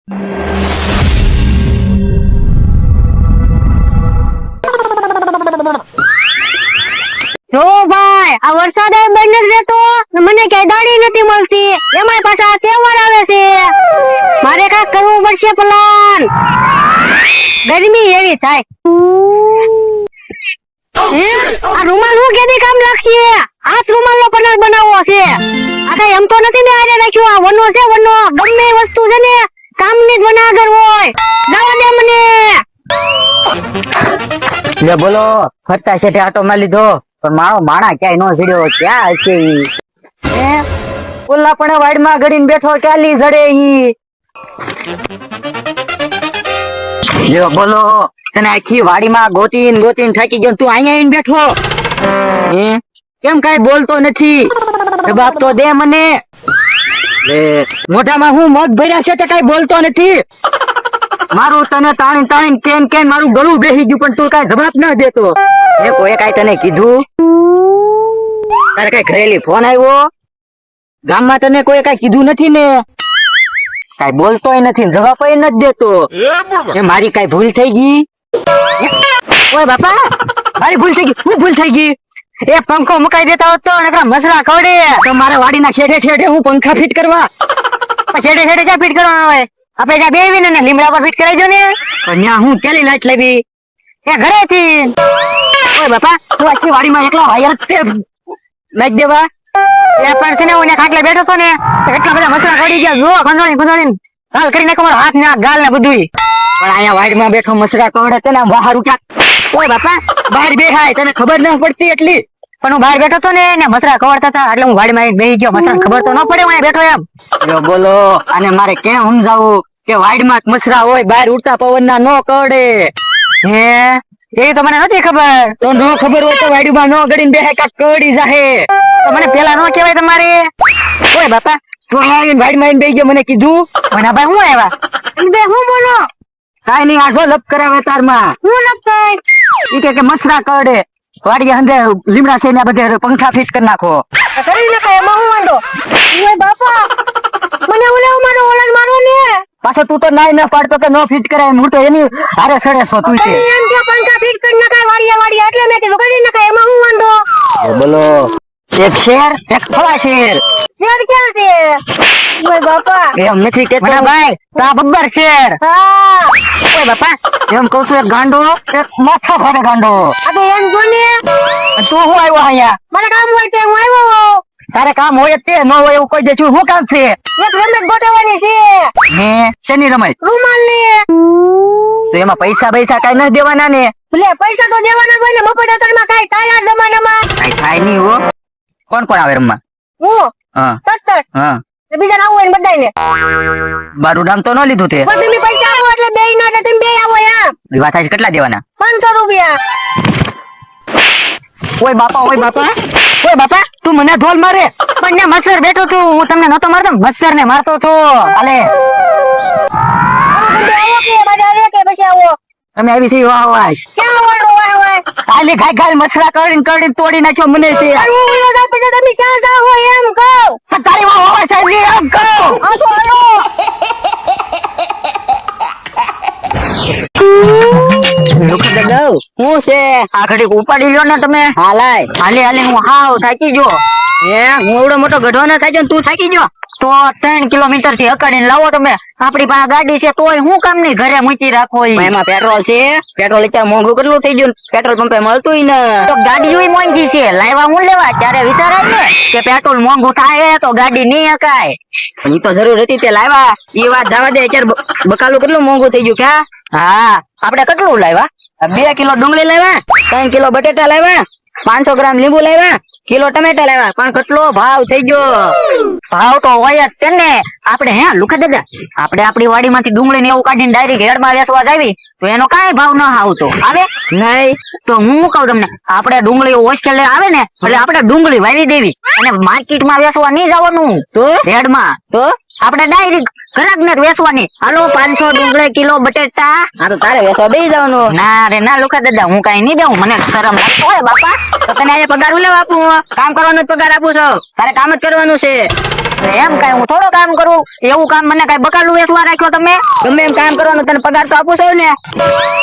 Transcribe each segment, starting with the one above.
જો ભાઈ આ વરસાદ બંધ નથી રહેતો, મને કઈ દાડી નથી મળતી, એમાં પાછા તહેવાર આવે છે, મારે કાંઈક કરવું પડશે પ્લાન. ગરમી એવી થાય. આ રૂમાલ હું કેદી કામ લાગશે? હાથ રૂમાલ નો કલર બનાવવો છે. આ કઈ એમ તો નથી મેં આને રાખ્યું. આ વનો છે, વનો ગમે એ વસ્તુ છે ને કામની જ વનાગર હોય. જવા દે મને. લે બોલો, ફરતા શેઠે આટો મારી લીધો, પણ મારો માણા ક્યાંય નો જડ્યો. ક્યાં હશે ઈ? ઓલા પણ વાડમાં ગડીને બેઠો, ક્યાંલી જડે ઈ? લ્યો બોલો, તને આખી વાડીમાં ગોતીન ગોતીન થાકી ગયો, તું અહીંયા આવીને બેઠો. કેમ કઈ બોલતો નથી? જવાબ તો દે મને. મોઢામાં હું મગ ભર્યા છે તે કઈ બોલતો નથી. મારું તને તાણી તાણી કેન કેન મારું ગળું બેસી ગયું, પણ તું કઈ જવાબ ના દેતો. એ કોઈ કઈ તને કીધું? તારે કઈ ઘરેલી ફોન આવ્યો? ગામમાં તને કોઈ કઈ કીધું નથી ને? કઈ બોલતોય નથી, જવાબ નથી દેતો. એ મારી કઈ ભૂલ થઈ ગઈ? ઓય બાપા, મારી ભૂલ થઈ ગઈ. શું ભૂલ થઈ ગઈ? એ પંખો મુકાઈ દેતા હોત તો નકરા મસરા ખવડે. તો મારા વાડીના છેડે છેડે હું પંખા ફિટ કરવા. છેડે છેડે ક્યાં ફિટ કરવાનો હોય? આપણે ત્યાં બેવીને ને લીમડા પર ફિટ કરાવી દો ને. પણ ત્યાં હું કેલી લાઈટ લેવી? એ ઘરેથી. ઓય બાપા, તું આખી વાડીમાં એકલા વાયર નાખી દેવા. એ પણ છે ને હું ખાટલે બેઠો હતો ને, એટલા બધા મસરા ખવડી ગયા. જો ખંજોળી ખંજોળી હાલ કરી નાખો મારો હાથ ને ગાલ ને બધું. પણ અહીંયા વાડીમાં બેઠો મસરા ખવડે તેને બહાર ઉઠ્યા. ઓય બાપા, બહાર બેહાય, તને ખબર ન પડતી એટલી. પણ હું બહાર બેઠો હતો ને મસરા ખવડતા હતા એટલે હું વાડીમાં બેહી ગયો. મસરા ખબર તો ન પડે હું બેઠો એમ. જો બોલો, અને મારે કેમ સમજાવું કે વાડીમાં મસરા હોય, બહાર ઉડતા પવન ના નો કવડે. હે એ તો મને નથી ખબર. તો નો ખબર હોય તો વાડીમાં નો ગડીને બેહે કાક કવડી જાહે. તો મને પેલા નો કહેવાય તમારે? ઓય બાપા, તું આવીને વાડીમાં આવીને બેહી ગયો, મને કીધું? મને ભાઈ હું આવ્યા બે હું બોલો? કાઈ નહીં, આ જો લપ કરાવે તારમાં. હું લપ કઈ? ઈ કે મસરા કવડે વાડીએ હંધે લીમડા છે ને બધે પંખા ફિટ કરી નાખો. કરી નાખો, એમાં હું વાંધો? ઓય બાપા, મને ઓલે મારો ઓલા મારો ને પાછો તું તો નાઈ ન પાડતો કે નો ફિટ કરાય. હું તો એની હારે સડે છો તું. એમ કે પંખા ફિટ કરી નાખાય વાડીએ એટલે મેં કીધું કરી નાખાય, એમાં હું વાંધો? બોલો, એક શેર એક ફળા શેર. શેર ક્યાં છે? ઓય બાપા, એમ નથી કેતો ભાઈ, તો આ બબ્બર શેર. હા. ઓય બાપા, એમ કહું છું એક ગાંડો એક માથા ફાડે ગાંડો. અબે એમ જોને, તું હું આવ્યો અહીંયા? મને કામ હોય તે હું આવ્યો. તારે કામ હોય તે ન હોય એવું કોઈ દે છું. શું કામ છે? એક રમત ગોઠવવાની છે. હે, શેની રમત? રૂમાલની. તો એમાં પૈસા પૈસા કઈ નથી દેવાના ને? લે પૈસા તો દેવાના હોય ને, મફત અતરમાં કઈ થાય આ જમાનામાં? કઈ થાય નહીં હો. કોણ કોણ આવે રમવા? હું. હા. તટ. હા. બીજા આવું હોય બધાને. મારું નામ તો ન લીધું તે. પણ તમે પૈસા આપો એટલે બે નો એટલે તમે બે આવો એમ. વાત થાય કેટલા દેવાના? 500 રૂપિયા. ઓય બાપા, ઓય બાપા, ઓય બાપા, તું મને ઢોલ મારે. પણ ને મચ્છર બેઠો તું, હું તમને નતો મારતો, મચ્છર ને મારતો છો. હાલે આવો કે બાજા રે કે પછી આવો. અમે આવી છે વાહ વાહ. ક્યાં વાળો વાહ વાહ? હાલે ગાય ગાય મચ્છરા કરીને કરીને તોડી નાખ્યો મને છે. હું ઓલો જા પછી તમે ક્યાં જાવ એમ કહો. તારી વાહ વાહ સાહેબ ને એમ કહો. આ તો હાલો. હું છે આ ઘડી ઉપાડી લ્યો ને તમે. હાલાય હાલે હાલે હું હાવ થાકી ગયો. હે, હું એવડો મોટો ગઢવાનો થઈ ગયો, તું થાકી ગયો? તો 3 કિલોમીટર થી હકાડીને લાવો તમે. આપડી પાસે ગાડી છે તોય હું કામ ની ઘરે મૂકી રાખો? એમાં પેટ્રોલ છે? પેટ્રોલ અત્યારે મોંઘું કેટલું થઈ ગયું, પેટ્રોલ પંપે મળતું ને. તો ગાડી મોંઘી છે, લાવ્યા હું લેવા ત્યારે વિચારાય ને કે પેટ્રોલ મોંઘું થાય તો ગાડી નહીં હકાય. પણ ઈ તો જરૂર હતી તે લાવ્યા. એ વાત જવા દે, અત્યારે બકાલું કેટલું મોંઘું થઈ ગયું. ક્યાં? હા, આપડે કેટલું લાવ્યા? 2 કિલો ડુંગળી લાવ્યા, 3 કિલો બટેટા લાવ્યા, 500 ગ્રામ લીંબુ લાવ્યા, કિલો ટમેટા લાવ્યા. પણ કેટલો ભાવ થઈ ગયો? ભાવ તો હોય જ છે ને. આપડે હે લુખા દાદા, આપડે આપડી વાડી માંથી ડુંગળી ને એવું કાઢીને ડાયરેક્ટ હેડમાં વેચવા જાવી તો એનો કઈ ભાવ ન આવતો આવે નહીં. તો હું કહું તમને, આપડે ડુંગળી હોસ્ટેલે આવે ને એટલે આપડે ડુંગળી વાવી દેવી અને માર્કેટમાં વેચવા નહીં જવાનું. તો હેડમાં તો આપડે ડાયરેક્ટ ઘરાક ને વેચવાની. હાલો 500 ડુંગળી, કિલો બટેટા. હા તો તારે વેચવા બેસી જવાનું. ના રે ના લુખા દાદા, હું કઈ નહીં દઉં, મને શરમ લાગતો હોય બાપા. તો તને આજે પગાર હું લેવા આપું? કામ કરવાનો જ પગાર આપું છો, તારે કામ જ કરવાનું છે. એમ કઈ હું થોડો કામ કરું એવું કામ મને કઈ બકાલું વેચવા રાખ્યો તમે ગમે એમ કામ કરવાનું તને પગાર તો આપું છો ને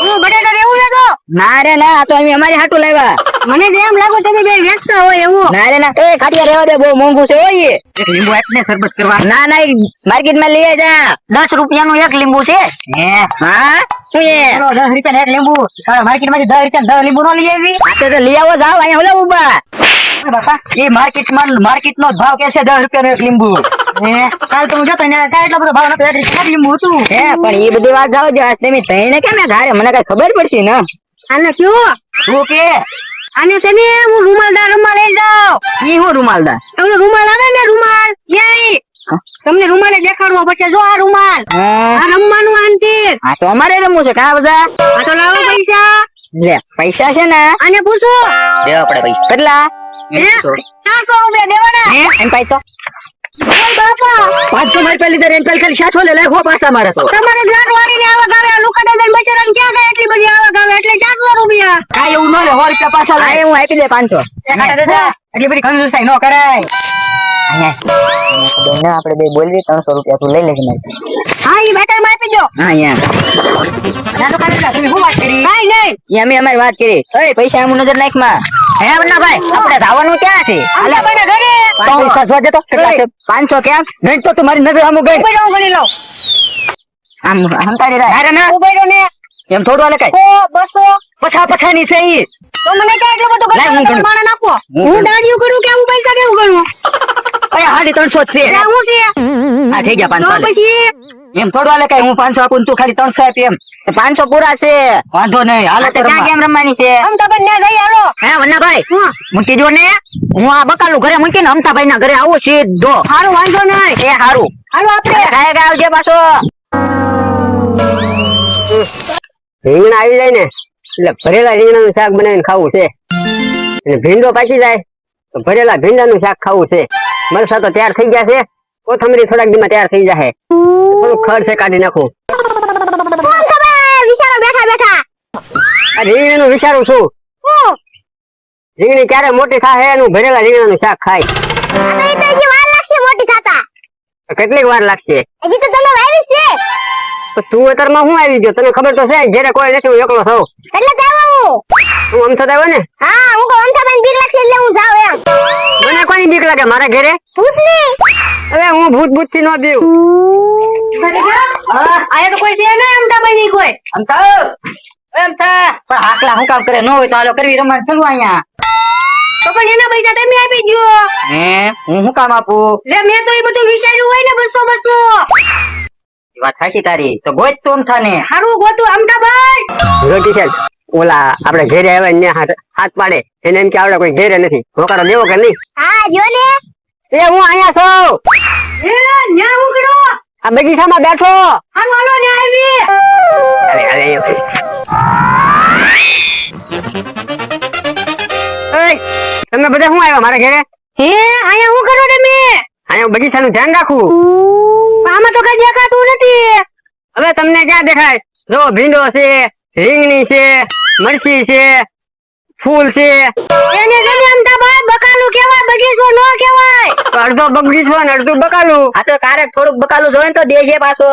હું બટેટા લેવું છે તો ના રે ના તો અમે અમારી હાટું લાવ્યા મને તો એમ લાગુ તમે બે વેચતા હોય એવું ના રે ના એ કાટિયા રહેવા દે બહુ મોંઘું છે ઓય એક લીંબુ આપને શરબત કરવા ના ના માર્કેટ માં લઈ જા 10 રૂપિયાનું એક લીંબુ છે હે હા શું એ 10 રૂપિયા એક લીંબુ માર્કેટ માંથી 10 રૂપિયા 10 લીંબુ નો લઈ આવી આ તો લઈ આવો જાવ અહીંયા ઓલા ઉભા બાપા એ માર્કેટ નો ભાવ કે છે 10 રૂપિયાનું એક લીંબુ કાલ તો હું જોતો ને કાલ એટલો બધો ભાવ નતો એક લીંબુ હતું હે પણ એ બધી વાત જાવ જો તમે તઈને કેમ ઘારે મને કઈ ખબર પડતી ને આને કયો તું કે આને છે ને હું રૂમાલદાર રમવા લઈ જાઉં ઈ હું રૂમાલદાર તમને રૂમાલ આવે ને રૂમાલ ન્યાય તમને રૂમાલે દેખાડવો પડશે જો આ રૂમાલ આ રમવાનું આંટી હા તો અમારે રમવું છે કા બધા આ તો લાવો પૈસા લે પૈસા છે ને આને પૂછો દેવા પડે પૈસા કેટલા 400 રૂપિયા દેવાના એમ પાઈ તો ઓય બાપા 500 મારી પેલી દર એમ પેલ ખાલી 700 લે લાખો પાછા મારે તો તમારે ગ્રાહક વાળીને આવક આવે આ લુકા ડઝન બચારાને ક્યાં ગઈ એટલી બધી આવક આવે એટલે 400 રૂપિયા કાઈ એવું ન લે 100 રૂપિયા પાછા લાય હું આપી દે 500 એકાડે દાદા એટલી બધી કંજૂસાઈ ન કરાય અહીંયા આપણે બે બોલવી 300 રૂપિયા તું લઈ લેજે મારી હા ઈ બેટર માં આપી દો હા અહીંયા ના તો કાલે તમે શું વાત કરી કાઈ નહીં અમે અમારી વાત કરી ઓય પૈસા આમ નજર નાખ માં હે વન્નાભાઈ આપણે જવાનું ક્યાં છે આલા બને ઘરે તો પૈસા જોજે તો કેટલા છે 500 કેમ ગણ તો તમારી નજર આમ ગણ ઉભો રહો ગણી લો આમ તારી રાય અરે ના ઉભો રહો ને એમ થોડું હાલે કઈ 100 200 પછાની છે ઈ તો મને ક્યાં એટલો બધો લાય, હું ગણો ગણું. માણા નાખો હું દાડિયું કરું કે હું પૈસા કેવું ગણું અરે 350 છે એટલે હું છે આ થઈ ગયા તો 500 પછી એમ થોડું હાલે કઈ હું 500 આપું ને તું ખાલી 300 આપી એમ 500 પૂરા છે વાંધો નહીં હાલો તો ક્યાં કેમ રમવાની છે અમતાબન ને જઈ હાલો હે વન્નાભાઈ હા મૂકી દો ને હું આ બકાલું ઘરે મૂકીને અમતાભાઈ ના ઘરે આવું સીધો હારું વાંધો નહીં એ હારું હાલો આપણે ગાય ગાય આવજે પાછો રીંગણા આવી જાય ને એટલે ભરેલા રીંગણાનું શાક બનાવીને ખાવું છે અને ભીંડો પાકી જાય તો ભરેલા ભીંડાનું શાક ખાવું છે મરસા તો તૈયાર થઈ ગયા છે કોથમરી થોડાક દીમાં તૈયાર થઈ જશે થોડું ખર્ચ કાઢી નાખું કોણ ખબર વિચારો બેઠા બેઠા આ રીંગણીનું વિચારું છું હું રીંગણી ક્યારે મોટી થાય એનું ભરેલા રીંગણાનું શાક ખાય આ તો હજી વાર લાગશે મોટી થતા કેટલીક વાર લાગશે હજી તો તમે વાવી છે તો તું અત્યારમાં હું આવી ગયો તને ખબર તો છે ઘરે કોઈ નથી હું એકલો છું એટલે જાવ તું આમ થતા હોય ને હા હું કહું અમતાબન બીક લાગશે એટલે હું જાવ એમ મને કોની બીક લાગે મારા ઘરે ભૂતની હવે હું ભૂત થી નો બીવ આયા તો કોઈ છે ને અમતાબન ની કોઈ એમ થા પણ આકલા હું કામ કરે ન હોય તો હાલો કરવી રમણ ચલો અહીંયા તો પણ એના પૈસા તમે આપી દો હે હું શું કામ આપું લે મેં તો એ બધું વિચાર્યું હોય ને 200 એ વાત સાચી તારી તો ગોત તું થાને હારું ગોતું અમતાભાઈ રોટી છે ઓલા આપણે ઘરે આવે ને હાથ પાડે એને એમ કે આવડે કોઈ ઘરે નથી હોકારો દેવો કે નહીં હા જો ને એ હું અહીંયા છું એ ન્યા ઉગડો આ બગીચામાં બેઠો હાલો હાલો ને આવી અરે અરે એય, તમે બધા શું આવ્યા મારા ઘરે હે આયા હું કરો તમે અહીંયા બગીચાનું ધ્યાન રાખું આમાં તો કઈ દેખાતું નથી હવે તમને ક્યાં દેખાય જો ભીંડો છે રીંગણી છે મરચી છે ફૂલ છે એને ગમે અમતાભાઈ બકાલું કેવાય બગીચો નો કેવાય તો અડધો બગીચો ને અડધું બકાલું આ તો કારેક થોડુંક બકાલું જોવે તો દેજે પાછો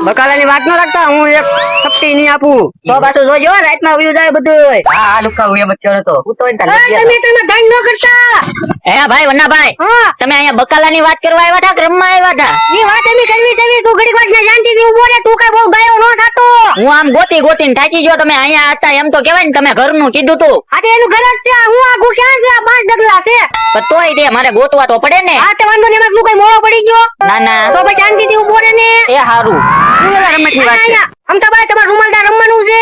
બકાલાની વાત ન રાખતા હું એક સપ્તી નહીં આપું તો પાછું જોજો રાતમાં ઉયું જાય બધું હા લુકા ઉયા મત કરો તો હું તો તમે તમે ધન ન કરતા હે ભાઈ વન્નાભાઈ હા તમે અહીંયા બકાલાની વાત કરવા આવ્યા હતા કે રમવા આવ્યા હતા એ વાત એમ કરવી છે તું ઘડીક વાર ને શાંતિથી ઉભો રહે તું કઈ બહુ ગાયો નો થાતો હું આમ ગોતીને થાકી ગયો તમે અહીંયા હતા એમ તો કેવાય ને તમે ઘરનું કીધું તું આ તો એનું ઘર જ છે હું આગુ ક્યાં છે આ 5 ડગલા છે પણ તોય તે મારે ગોતવા તો પડે ને આ તો વાંધો ને એમાં તું કઈ મોળો પડી ગયો ના ના તો પછી શાંતિથી ઉભો રહે ને એ હારું રમતની વાત છે અમતાભાઈ તમારે રૂમાલદાર રમવાનું છે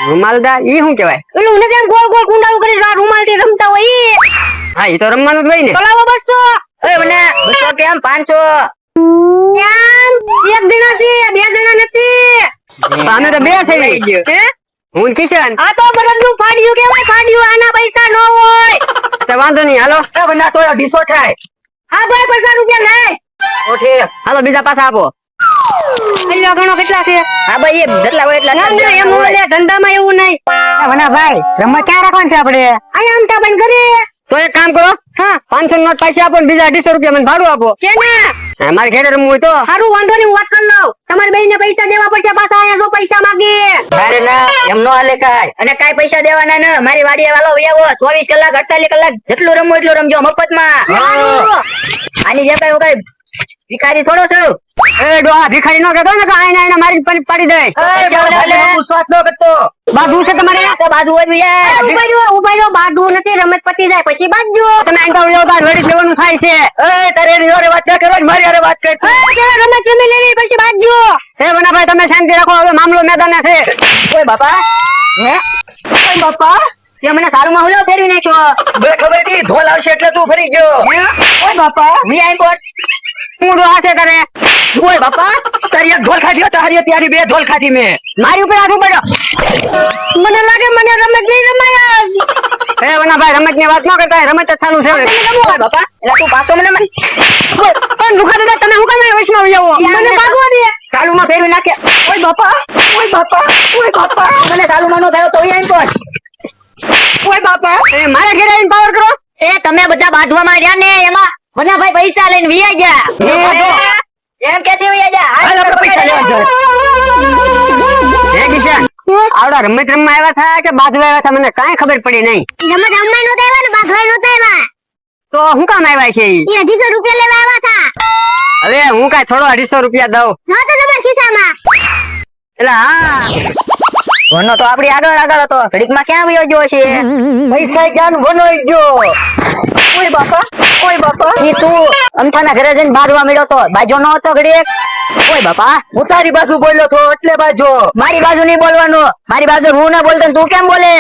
રૂમાલદાર ઈ શું કહેવાય પેલું નથી આમ ગોળ ગોળ કુંડાળું કરી આ રૂમાલ થી રમતા હોય ઈ હા ઈ તો રમવાનું જ હોય ને તો લાવો 200 ઓય મને 200 કેમ 500 કેમ એક દિના છે બે દિના નથી અમે તો બે થઈ ગયો હે હું કિશન આ તો બરંદું ફાડ્યું કેવાય ફાડ્યું આના પૈસા ન હોય તો વાંધો નહીં હાલો એ બંદા તો 200 થાય હા ભાઈ 50 રૂપિયા લે ઓઠે હાલો બીજા પાછા આપો અલ્યા ગણો કેટલા છે હા ભાઈ એ જેટલા હોય એટલા ના ના એમ ઓલે ધંધામાં એવું નહીં વના ભાઈ રમવા ક્યાં રાખવાનું છે આપણે અહીંયા અમતાબન ઘરે તો એક કામ કરો હા 500 નોટ પૈસા આપો ને બીજા 250 રૂપિયા મને ભાડું આપો કેના મારે ઘેરે રમવું હોય તો સારું વાંધો નહીં હું વાત કરી લઉં તમારે બેયને પૈસા દેવા પડશે પાછા અહીંયા જો પૈસા માંગે અરે ના એમ નો હાલે કાંઈ અને કાંઈ પૈસા દેવાના ન મારી વાડીએ વાલો વ્યાવો 24 કલાક 48 કલાક જેટલું રમવું એટલું રમજો મફતમાં આની જે કઈ ભિખારી થોડો છું એ ડોહા ભિખારી નો કહેતો ને કે આઈને આઈને મારી પાડી દે વિશ્વાસ નો કરતો બાજુ છે તમારે બાજુ હોય યાર ઉભા રહ્યો બાજુ નથી રમત પતી જાય પછી બાજુ તમે આંકા ઉયો બાર વેડી લેવાનું થાય છે એ તારે એની જોડે વાત ન કરો મારી હારે વાત કર રમત રમી લેવી પછી બાજુ હે વનાભાઈ તમે શાંતિ રાખો હવે મામલો મેદાને છે ઓય બાપા હે ઓય બાપા તે મને સારુમાં હુલો ફેરવી નાખ્યો બે ખબર હતી ઢોલ આવશે એટલે તું ફરી ગયો ઓય બાપા મી આઈ કોટ હું ડોહા છે તને ઓય બાપા તારી એક ઢોલ ખાધી તારી ત્યારી બે ઢોલ ખાધી મે મારી ઉપર આખું પડ્યો મને લાગે મને રમત નહીં રમાયા હે વનાભાઈ રમત ની વાત ન કરતા રમત જ ચાલુ છે ઓય બાપા એટલે તું પાછો મને પણ દુખા દાદા તમે હું કામ વૈષ્ણવ આવો મને ભાગવા દે ચાલુમાં ફેરવી નાખે ઓય બાપા ઓય બાપા ઓય બાપા મને ચાલુમાં નો થયો તો આઈ કોટ ઓય બાપા એ મારા ઘરે આવીને પાવર કરો એ તમે બધા બાંધવામાં રહ્યા ને એમાં વનાભાઈ પૈસા લઈને વિયા ગયા એમ કેતી વિયા જા હાલ આપણે પૈસા લેવા હે કિશન આવડા રમત રમવા આવ્યા થા કે બાંધવા આવ્યા થા મને કાંઈ ખબર પડી નહીં રમત રમવા નહોતા આવ્યા ને બાગવા નહોતા આવ્યા તો હું કામ આવ્યા છે ઈ? એ 250 રૂપિયા લેવા આવ્યા હતા હવે હું કાંઈ થોડો 250 રૂપિયા દઉં નહોતો તમારા ખિસ્સામાં એટલે હા વનો તો આપડી આગળ આગળ હતો ઘડીકમાં ક્યાં વયો ગયો છે પૈસા ક્યાં વનો ગયો ઓય બાપા ઈ તું અમથાના ઘરે જઈને બાજવા મળ્યો તો બાજો નો હતો ઘડીક ઓય બાપા હું તારી બાજુ બોલ્યો તો એટલે બાજો મારી બાજુ નહીં બોલવાનું મારી બાજુ હું ના બોલતો ને તું કેમ બોલે